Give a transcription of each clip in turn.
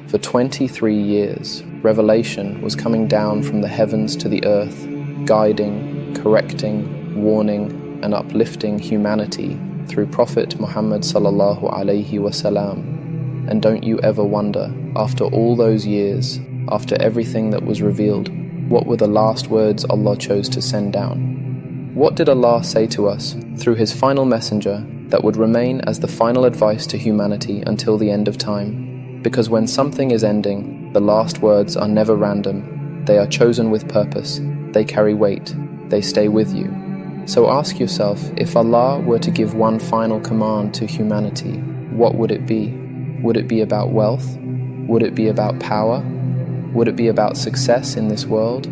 For 23 years, revelation was coming down from the heavens to the earth, guiding, correcting, warning, and uplifting humanity through Prophet Muhammad sallallahu alaihi wasallam. And don't you ever wonder, after all those years, after everything that was revealed, what were the last words Allah chose to send down? What did Allah say to us through His final messenger that would remain as the final advice to humanity until the end of time? Because when something is ending, the last words are never random. They are chosen with purpose. They carry weight. They stay with you. So ask yourself, if Allah were to give one final command to humanity, what would it be? Would it be about wealth? Would it be about power? Would it be about success in this world?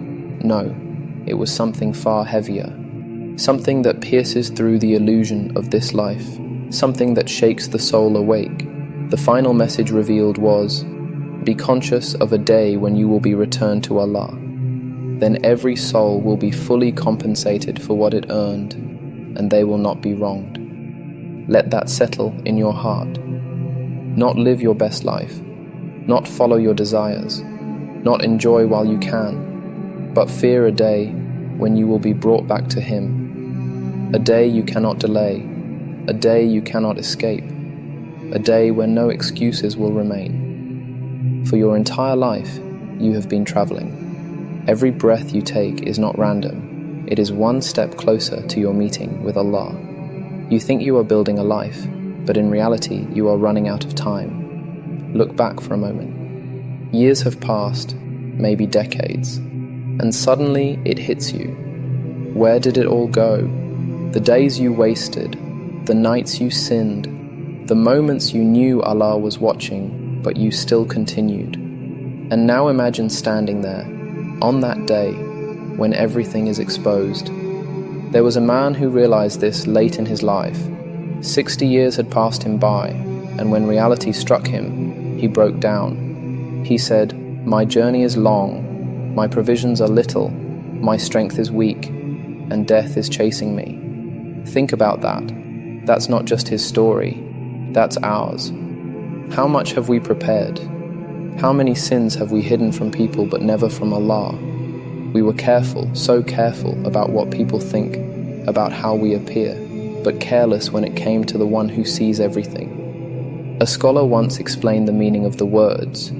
No, it was something far heavier. Something that pierces through the illusion of this life. Something that shakes the soul awake. The final message revealed was, be conscious of a day when you will be returned to Allah. Then every soul will be fully compensated for what it earned, and they will not be wronged. Let that settle in your heart. Not live your best life, not follow your desires, not enjoy while you can, but fear a day when you will be brought back to Him. A day you cannot delay, a day you cannot escape, a day where no excuses will remain. For your entire life, you have been traveling. Every breath you take is not random. It is one step closer to your meeting with Allah. You think you are building a life, but in reality, you are running out of time. Look back for a moment. Years have passed, maybe decades, and suddenly it hits you. Where did it all go? The days you wasted, the nights you sinned, the moments you knew Allah was watching, but you still continued. And now imagine standing there, on that day, when everything is exposed. There was a man who realized this late in his life. 60 years had passed him by, and when reality struck him, he broke down. He said, "My journey is long, my provisions are little, my strength is weak, and death is chasing me." Think about that. That's not just his story, that's ours. How much have we prepared? How many sins have we hidden from people but never from Allah? We were careful, so careful about what people think, about how we appear, but careless when it came to the one who sees everything. A scholar once explained the meaning of the words,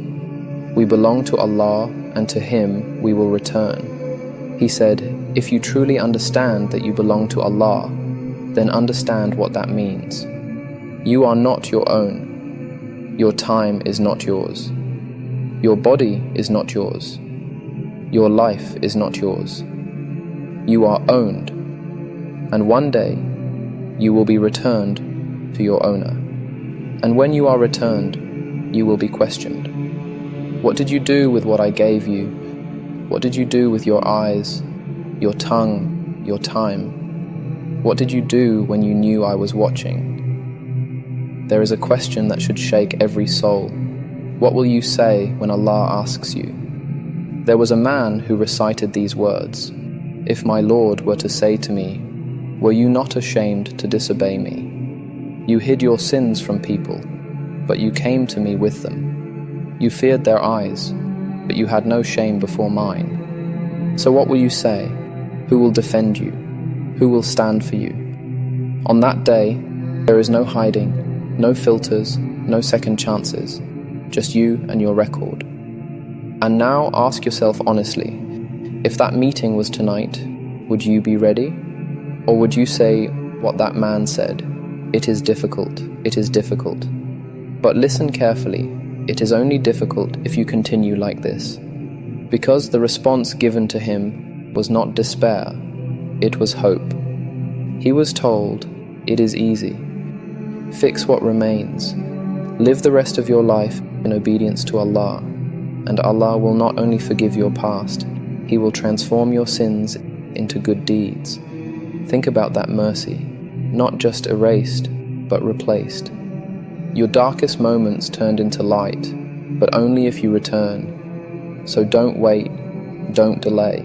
"We belong to Allah, and to Him we will return." He said, if you truly understand that you belong to Allah, then understand what that means. You are not your own. Your time is not yours. Your body is not yours. Your life is not yours. You are owned, and one day you will be returned to your owner. And when you are returned, you will be questioned. What did you do with what I gave you? What did you do with your eyes, your tongue, your time? What did you do when you knew I was watching? There is a question that should shake every soul. What will you say when Allah asks you? There was a man who recited these words, "If my Lord were to say to me, were you not ashamed to disobey me? You hid your sins from people, but you came to me with them. You feared their eyes, but you had no shame before mine. So what will you say? Who will defend you? Who will stand for you?" On that day, there is no hiding, no filters, no second chances, just you and your record. And now ask yourself honestly, if that meeting was tonight, would you be ready? Or would you say what that man said, "It is difficult, it is difficult." But listen carefully, it is only difficult if you continue like this. Because the response given to him was not despair, it was hope. He was told, "It is easy. Fix what remains. Live the rest of your life in obedience to Allah, and Allah will not only forgive your past, He will transform your sins into good deeds." Think about that mercy, not just erased, but replaced. Your darkest moments turned into light, but only if you return. So don't wait, don't delay,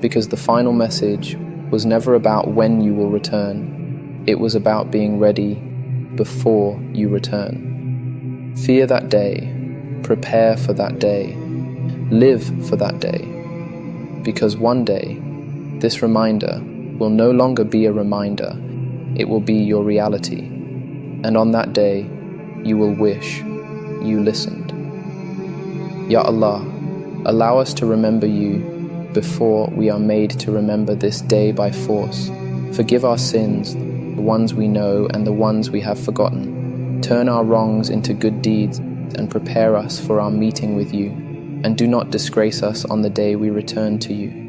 because the final message was never about when you will return. It was about being ready before you return. Fear that day, Prepare for that day. Live for that day. Because one day, this reminder will no longer be a reminder, it will be your reality. And on that day, you will wish you listened. Ya Allah, allow us to remember you before we are made to remember this day by force. Forgive our sins, the ones we know and the ones we have forgotten. Turn our wrongs into good deeds and prepare us for our meeting with you. And do not disgrace us on the day we return to you.